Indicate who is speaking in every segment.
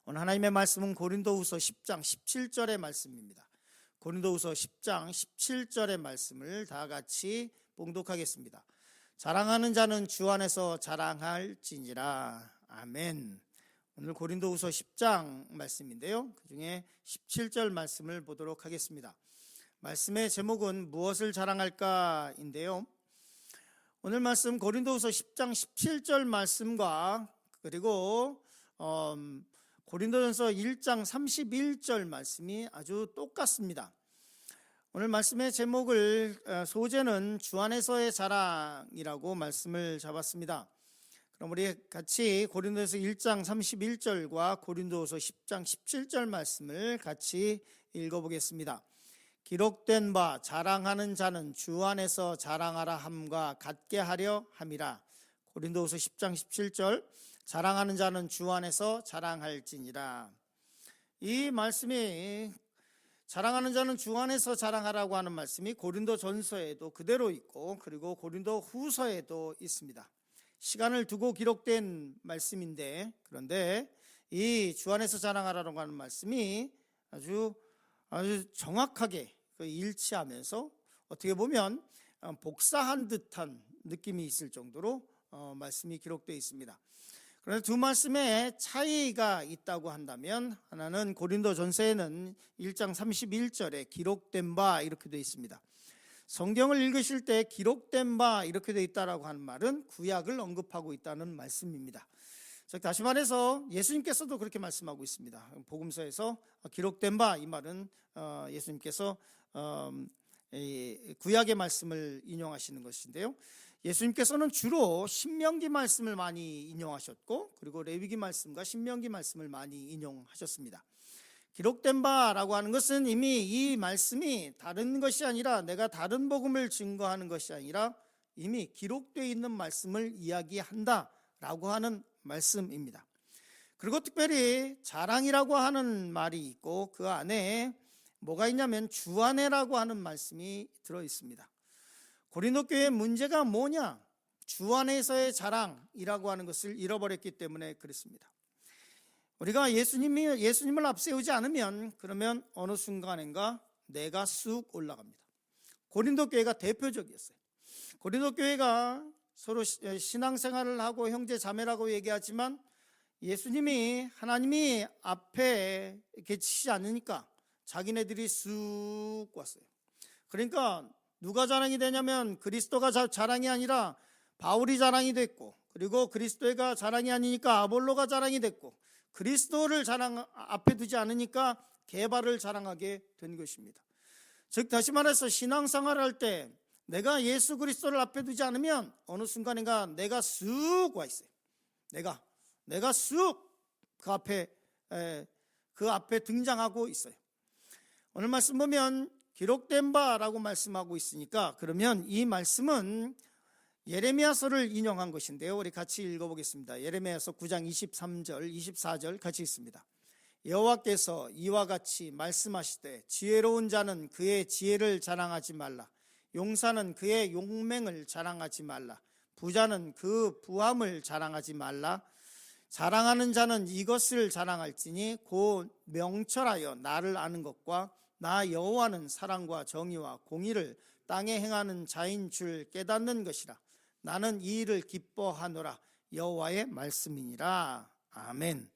Speaker 1: 오늘 하나님의 말씀은 고린도후서 10장 17절의 말씀입니다. 고린도후서 10장 17절의 말씀을 다 같이 봉독하겠습니다. 자랑하는 자는 주 안에서 자랑할지니라. 아멘. 오늘 고린도후서 10장 말씀인데요, 그 중에 17절 말씀을 보도록 하겠습니다. 말씀의 제목은 무엇을 자랑할까인데요, 오늘 말씀 고린도후서 10장 17절 말씀과 그리고 고린도전서 1장 31절 말씀이 아주 똑같습니다. 오늘 말씀의 제목을 소제는 주 안에서의 자랑이라고 말씀을 잡았습니다. 그럼 우리 같이 고린도전서 1장 31절과 고린도후서 10장 17절 말씀을 같이 읽어보겠습니다. 기록된 바 자랑하는 자는 주 안에서 자랑하라 함과 같게 하려 함이라. 고린도후서 10장 17절, 자랑하는 자는 주 안에서 자랑할지니라. 이 말씀이 자랑하는 자는 주 안에서 자랑하라고 하는 말씀이 고린도전서에도 그대로 있고 그리고 고린도후서에도 있습니다. 시간을 두고 기록된 말씀인데, 그런데 이 주 안에서 자랑하라고 하는 말씀이 아주 정확하게 일치하면서 어떻게 보면 복사한 듯한 느낌이 있을 정도로 말씀이 기록되어 있습니다. 그런데 두 말씀에 차이가 있다고 한다면, 하나는 고린도전서에는 1장 31절에 기록된 바 이렇게 되어 있습니다. 성경을 읽으실 때 기록된 바 이렇게 되어 있다라고 하는 말은 구약을 언급하고 있다는 말씀입니다. 즉 다시 말해서 예수님께서도 그렇게 말씀하고 있습니다. 복음서에서 기록된 바, 이 말은 예수님께서 구약의 말씀을 인용하시는 것인데요, 예수님께서는 주로 신명기 말씀을 많이 인용하셨고 그리고 레위기 말씀과 신명기 말씀을 많이 인용하셨습니다. 기록된 바라고 하는 것은 이미 이 말씀이 다른 것이 아니라, 내가 다른 복음을 증거하는 것이 아니라 이미 기록되어 있는 말씀을 이야기한다라고 하는 말씀입니다. 그리고 특별히 자랑이라고 하는 말이 있고 그 안에 뭐가 있냐면 주 안에라고 하는 말씀이 들어 있습니다. 고린도 교회의 문제가 뭐냐? 주 안에서의 자랑이라고 하는 것을 잃어버렸기 때문에 그렇습니다. 우리가 예수님을 앞세우지 않으면 그러면 어느 순간인가 내가 쑥 올라갑니다. 고린도 교회가 대표적이었어요. 고린도 교회가 서로 신앙생활을 하고 형제 자매라고 얘기하지만 예수님이, 하나님이 앞에 계시지 않으니까 자기네들이 쑥 왔어요. 그러니까 누가 자랑이 되냐면 그리스도가 자랑이 아니라 바울이 자랑이 됐고, 그리고 그리스도가 자랑이 아니니까 아볼로가 자랑이 됐고, 그리스도를 앞에 두지 않으니까 게바를 자랑하게 된 것입니다. 즉 다시 말해서 신앙생활을 할 때 내가 예수 그리스도를 앞에 두지 않으면 어느 순간인가 내가 쑥 와 있어요. 내가 쑥 그 앞에 등장하고 있어요. 오늘 말씀 보면 기록된 바라고 말씀하고 있으니까, 그러면 이 말씀은 예레미야서를 인용한 것인데요, 우리 같이 읽어보겠습니다. 예레미야서 9장 23절 24절 같이 읽습니다. 여호와께서 이와 같이 말씀하시되 지혜로운 자는 그의 지혜를 자랑하지 말라. 용사는 그의 용맹을 자랑하지 말라. 부자는 그 부함을 자랑하지 말라. 자랑하는 자는 이것을 자랑할지니 곧 명철하여 나를 아는 것과 나 여호와는 사랑과 정의와 공의를 땅에 행하는 자인 줄 깨닫는 것이라. 나는 이 일을 기뻐하노라. 여호와의 말씀이니라. 아멘.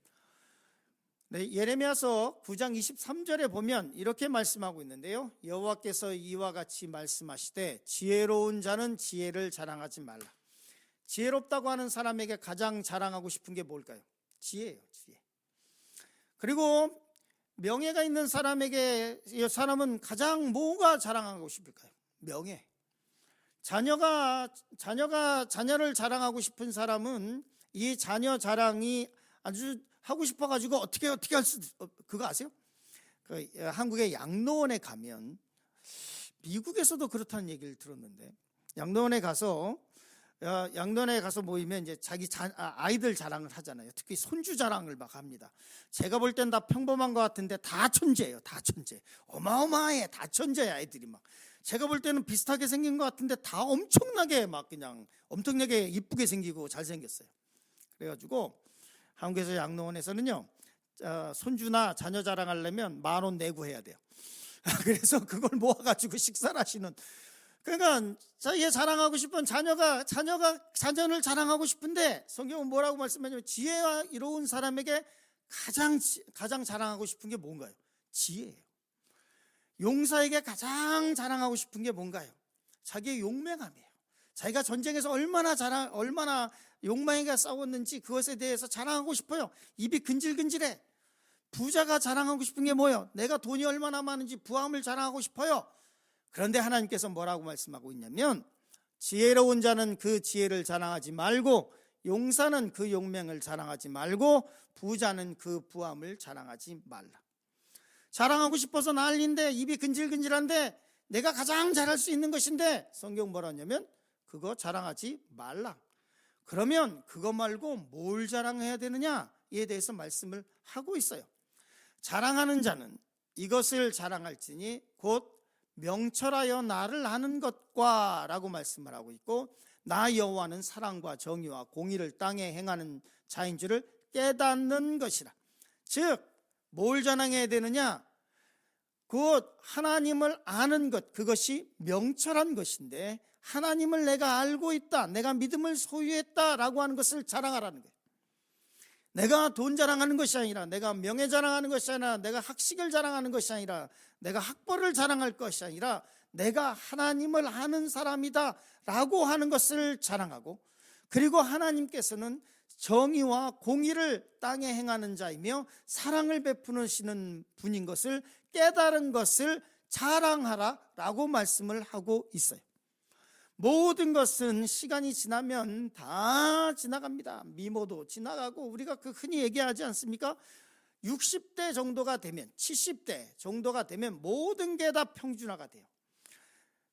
Speaker 1: 네, 예레미야서 9장 23절에 보면 이렇게 말씀하고 있는데요, 여호와께서 이와 같이 말씀하시되 지혜로운 자는 지혜를 자랑하지 말라. 지혜롭다고 하는 사람에게 가장 자랑하고 싶은 게 뭘까요? 지혜예요, 지혜. 그리고 명예가 있는 사람에게, 이 사람은 가장 뭐가 자랑하고 싶을까요? 명예. 자녀를 자랑하고 싶은 사람은 이 자녀 자랑이 아주 하고 싶어가지고 어떻게 할 수, 그거 아세요? 한국의 양로원에 가면, 미국에서도 그렇다는 얘기를 들었는데, 양로원에 가서 모이면 이제 자기 아이들 자랑을 하잖아요. 특히 손주 자랑을 막 합니다. 제가 볼 땐 다 평범한 것 같은데 다 천재예요. 다 천재. 어마어마해. 다 천재야, 아이들이 막. 제가 볼 때는 비슷하게 생긴 것 같은데 다 엄청나게 이쁘게 생기고 잘생겼어요. 그래가지고 한국에서 양로원에서는요, 손주나 자녀 자랑하려면 10,000원 내고 해야 돼요. 그래서 그걸 모아가지고 식사를 하시는. 그러니까 자기가 자랑하고 싶은 자녀를 자랑하고 싶은데 성경은 뭐라고 말씀하냐면 지혜가 이로운 사람에게 가장 자랑하고 싶은 게 뭔가요? 지혜예요. 용사에게 가장 자랑하고 싶은 게 뭔가요? 자기의 용맹함이에요. 자기가 전쟁에서 얼마나 욕망에게 싸웠는지 그것에 대해서 자랑하고 싶어요. 입이 근질근질해. 부자가 자랑하고 싶은 게 뭐예요? 내가 돈이 얼마나 많은지 부함을 자랑하고 싶어요. 그런데 하나님께서 뭐라고 말씀하고 있냐면 지혜로운 자는 그 지혜를 자랑하지 말고 용사는 그 용맹을 자랑하지 말고 부자는 그 부함을 자랑하지 말라. 자랑하고 싶어서 난리인데 입이 근질근질한데 내가 가장 잘할 수 있는 것인데 성경 뭐라 하냐면 그거 자랑하지 말라. 그러면 그거 말고 뭘 자랑해야 되느냐에 대해서 말씀을 하고 있어요. 자랑하는 자는 이것을 자랑할지니 곧 명철하여 나를 아는 것과 라고 말씀을 하고 있고 나 여호와는 사랑과 정의와 공의를 땅에 행하는 자인 줄을 깨닫는 것이라. 즉 뭘 자랑해야 되느냐? 곧 하나님을 아는 것, 그것이 명철한 것인데 하나님을 내가 알고 있다, 내가 믿음을 소유했다라고 하는 것을 자랑하라는 거예요. 내가 돈 자랑하는 것이 아니라, 내가 명예 자랑하는 것이 아니라, 내가 학식을 자랑하는 것이 아니라, 내가 학벌을 자랑할 것이 아니라 내가 하나님을 아는 사람이다 라고 하는 것을 자랑하고, 그리고 하나님께서는 정의와 공의를 땅에 행하는 자이며 사랑을 베푸시는 분인 것을 깨달은 것을 자랑하라 라고 말씀을 하고 있어요. 모든 것은 시간이 지나면 다 지나갑니다. 미모도 지나가고, 우리가 흔히 얘기하지 않습니까? 60대 정도가 되면, 70대 정도가 되면 모든 게 다 평준화가 돼요.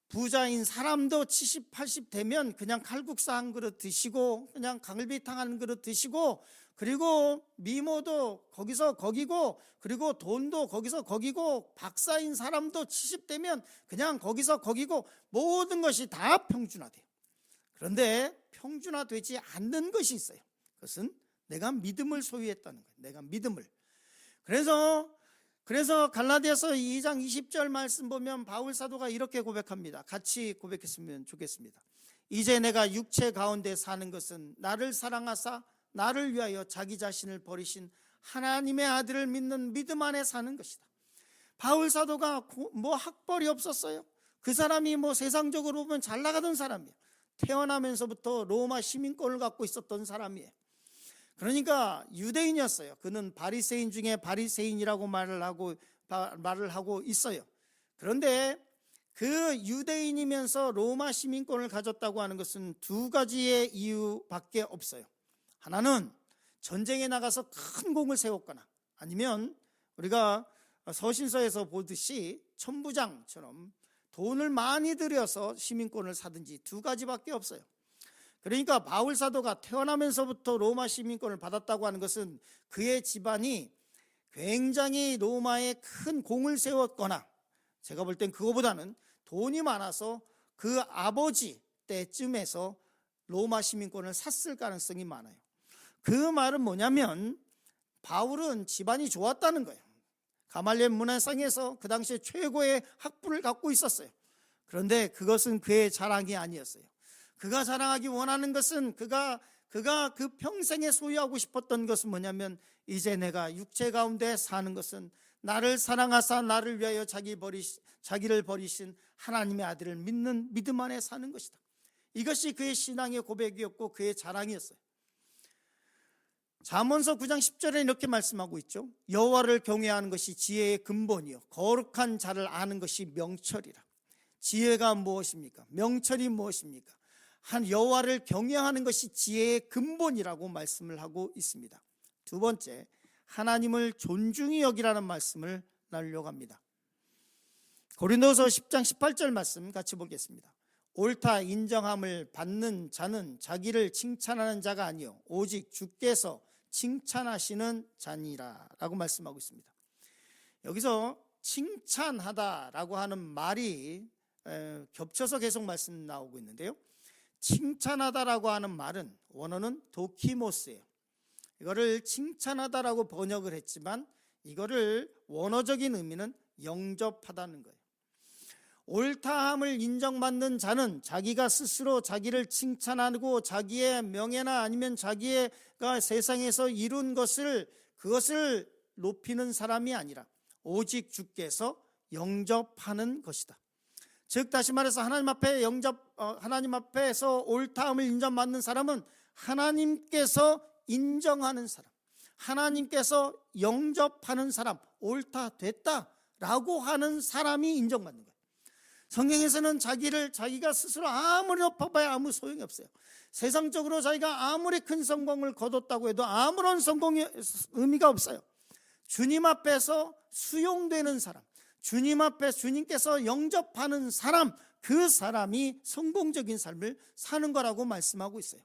Speaker 1: 부자인 사람도 70, 80 되면 그냥 칼국수 한 그릇 드시고 그냥 갈비탕 한 그릇 드시고, 그리고 미모도 거기서 거기고, 그리고 돈도 거기서 거기고, 박사인 사람도 70 되면 그냥 거기서 거기고, 모든 것이 다 평준화돼요. 그런데 평준화되지 않는 것이 있어요. 그것은 내가 믿음을 소유했다는 거예요. 내가 믿음을. 그래서 갈라디아서 2장 20절 말씀 보면 바울 사도가 이렇게 고백합니다. 같이 고백했으면 좋겠습니다. 이제 내가 육체 가운데 사는 것은 나를 사랑하사 나를 위하여 자기 자신을 버리신 하나님의 아들을 믿는 믿음 안에 사는 것이다. 바울 사도가 학벌이 없었어요. 그 사람이 세상적으로 보면 잘 나가던 사람이에요. 태어나면서부터 로마 시민권을 갖고 있었던 사람이에요. 그러니까 유대인이었어요. 그는 바리새인 중에 바리새인이라고 말을 하고 있어요. 그런데 그 유대인이면서 로마 시민권을 가졌다고 하는 것은 두 가지의 이유밖에 없어요. 하나는 전쟁에 나가서 큰 공을 세웠거나, 아니면 우리가 서신서에서 보듯이 천부장처럼 돈을 많이 들여서 시민권을 사든지, 두 가지밖에 없어요. 그러니까 바울 사도가 태어나면서부터 로마 시민권을 받았다고 하는 것은 그의 집안이 굉장히 로마에 큰 공을 세웠거나, 제가 볼 땐 그거보다는 돈이 많아서 그 아버지 때쯤에서 로마 시민권을 샀을 가능성이 많아요. 그 말은 뭐냐면 바울은 집안이 좋았다는 거예요. 가말리엘 문화상에서 그 당시에 최고의 학부를 갖고 있었어요. 그런데 그것은 그의 자랑이 아니었어요. 그가 자랑하기 원하는 것은 그가 그 평생에 소유하고 싶었던 것은 뭐냐면, 이제 내가 육체 가운데 사는 것은 나를 사랑하사 나를 위하여 자기를 버리신 하나님의 아들을 믿는 믿음 안에 사는 것이다. 이것이 그의 신앙의 고백이었고 그의 자랑이었어요. 잠언서 9장 10절에 이렇게 말씀하고 있죠. 여호와를 경외하는 것이 지혜의 근본이요 거룩한 자를 아는 것이 명철이라. 지혜가 무엇입니까? 명철이 무엇입니까? 한 여호와를 경외하는 것이 지혜의 근본이라고 말씀을 하고 있습니다. 두 번째, 하나님을 존중히 여기라는 말씀을 나누려고 합니다. 고린도서 10장 18절 말씀 같이 보겠습니다. 옳다 인정함을 받는 자는 자기를 칭찬하는 자가 아니요 오직 주께서 칭찬하시는 자니라 라고 말씀하고 있습니다. 여기서 칭찬하다라고 하는 말이 겹쳐서 계속 말씀 나오고 있는데요, 칭찬하다라고 하는 말은 원어는 도키모스예요. 이거를 칭찬하다라고 번역을 했지만 이거를 원어적인 의미는 영접하다는 거예요. 옳다함을 인정받는 자는 자기가 스스로 자기를 칭찬하고 자기의 명예나 아니면 자기가 세상에서 이룬 그것을 높이는 사람이 아니라 오직 주께서 영접하는 것이다. 즉 다시 말해서 하나님 앞에서 옳다함을 인정받는 사람은 하나님께서 인정하는 사람, 하나님께서 영접하는 사람, 옳다 됐다라고 하는 사람이 인정받는 거예요. 성경에서는 자기가 스스로 아무리 높아봐야 아무 소용이 없어요. 세상적으로 자기가 아무리 큰 성공을 거뒀다고 해도 아무런 성공의 의미가 없어요. 주님 앞에서 수용되는 사람, 주님 앞에 주님께서 영접하는 사람, 그 사람이 성공적인 삶을 사는 거라고 말씀하고 있어요.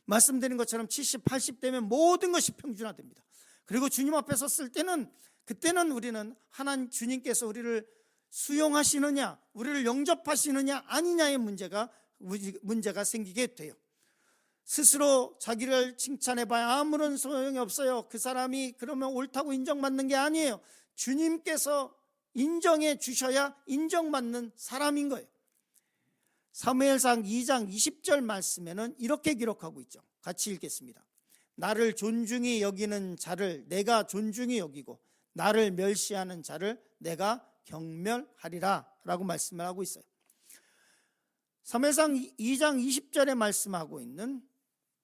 Speaker 1: 말씀드린 것처럼 70, 80대면 모든 것이 평준화됩니다. 그리고 주님 앞에 섰을 때는 그때는 우리는 하나님 주님께서 우리를 수용하시느냐, 우리를 영접하시느냐 아니냐의 문제가 생기게 돼요. 스스로 자기를 칭찬해봐야 아무런 소용이 없어요. 그 사람이 그러면 옳다고 인정받는 게 아니에요. 주님께서 인정해 주셔야 인정받는 사람인 거예요. 사무엘상 2장 20절 말씀에는 이렇게 기록하고 있죠. 같이 읽겠습니다. 나를 존중히 여기는 자를 내가 존중히 여기고 나를 멸시하는 자를 내가 경멸하리라 라고 말씀을 하고 있어요. 사무엘상 2장 20절에 말씀하고 있는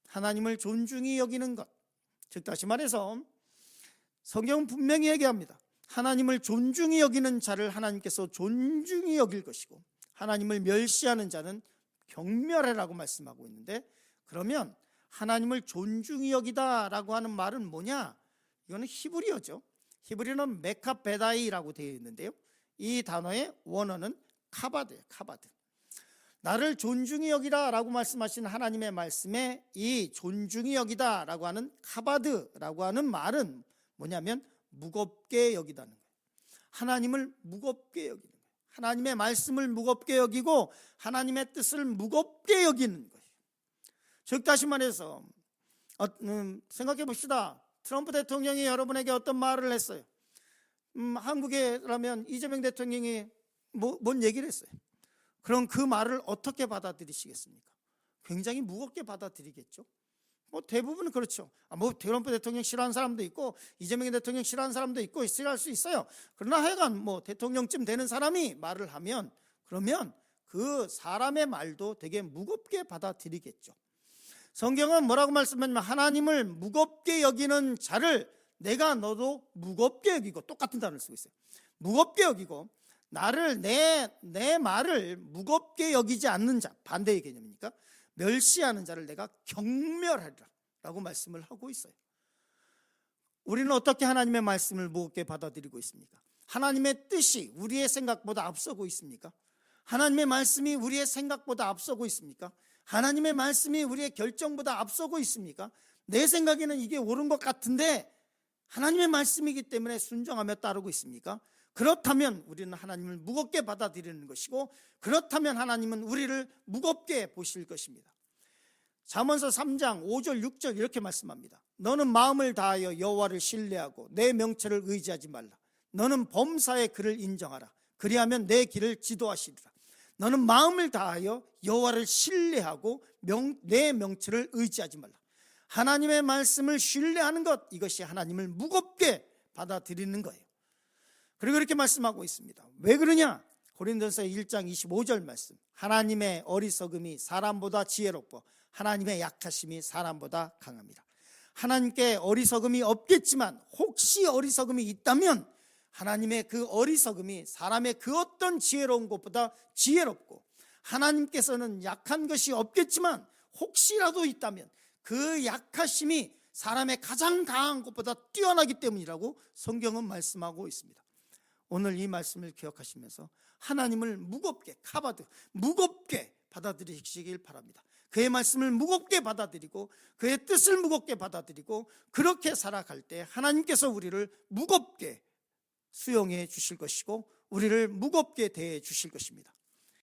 Speaker 1: 하나님을 존중히 여기는 것, 즉 다시 말해서 성경은 분명히 얘기합니다. 하나님을 존중히 여기는 자를 하나님께서 존중히 여길 것이고 하나님을 멸시하는 자는 경멸해라고 말씀하고 있는데, 그러면 하나님을 존중히 여기다라고 하는 말은 뭐냐? 이거는 히브리어죠. 히브리어는 메카베다이라고 되어 있는데요, 이 단어의 원어는 카바드예요. 카바드. 나를 존중히 여기라라고 말씀하신 하나님의 말씀에 이 존중히 여기다라고 하는 카바드라고 하는 말은 뭐냐면 무겁게 여기다는 거예요. 하나님을 무겁게 여기는 거예요. 하나님의 말씀을 무겁게 여기고 하나님의 뜻을 무겁게 여기는 거예요. 즉 다시 말해서 생각해 봅시다. 트럼프 대통령이 여러분에게 어떤 말을 했어요? 한국에라면 이재명 대통령이 뭔 얘기를 했어요? 그럼 그 말을 어떻게 받아들이시겠습니까? 굉장히 무겁게 받아들이겠죠. 대부분은 그렇죠. 트럼프 대통령 싫어하는 사람도 있고 이재명 대통령 싫어하는 사람도 있고 싫어할 수 있어요. 그러나 하여간 대통령쯤 되는 사람이 말을 하면 그러면 그 사람의 말도 되게 무겁게 받아들이겠죠. 성경은 뭐라고 말씀하냐면 하나님을 무겁게 여기는 자를 내가 너도 무겁게 여기고, 똑같은 단어를 쓰고 있어요. 무겁게 여기고 나를 내 말을 무겁게 여기지 않는 자, 반대의 개념이니까 멸시하는 자를 내가 경멸하리라 라고 말씀을 하고 있어요. 우리는 어떻게 하나님의 말씀을 무겁게 받아들이고 있습니까? 하나님의 뜻이 우리의 생각보다 앞서고 있습니까? 하나님의 말씀이 우리의 생각보다 앞서고 있습니까? 하나님의 말씀이 우리의 결정보다 앞서고 있습니까? 내 생각에는 이게 옳은 것 같은데 하나님의 말씀이기 때문에 순종하며 따르고 있습니까? 그렇다면 우리는 하나님을 무겁게 받아들이는 것이고, 그렇다면 하나님은 우리를 무겁게 보실 것입니다. 잠언서 3장 5절 6절 이렇게 말씀합니다. 너는 마음을 다하여 여호와를 신뢰하고 내 명철을 의지하지 말라. 너는 범사의 그를 인정하라. 그리하면 내 길을 지도하시리라. 너는 마음을 다하여 여호와를 신뢰하고 내 명철을 의지하지 말라. 하나님의 말씀을 신뢰하는 것, 이것이 하나님을 무겁게 받아들이는 거예요. 그리고 이렇게 말씀하고 있습니다. 왜 그러냐? 고린도서 1장 25절 말씀. 하나님의 어리석음이 사람보다 지혜롭고 하나님의 약하심이 사람보다 강합니다. 하나님께 어리석음이 없겠지만 혹시 어리석음이 있다면 하나님의 그 어리석음이 사람의 그 어떤 지혜로운 것보다 지혜롭고, 하나님께서는 약한 것이 없겠지만 혹시라도 있다면 그 약하심이 사람의 가장 강한 것보다 뛰어나기 때문이라고 성경은 말씀하고 있습니다. 오늘 이 말씀을 기억하시면서 하나님을 무겁게 무겁게 받아들이시길 바랍니다. 그의 말씀을 무겁게 받아들이고 그의 뜻을 무겁게 받아들이고 그렇게 살아갈 때 하나님께서 우리를 무겁게 수용해 주실 것이고 우리를 무겁게 대해 주실 것입니다.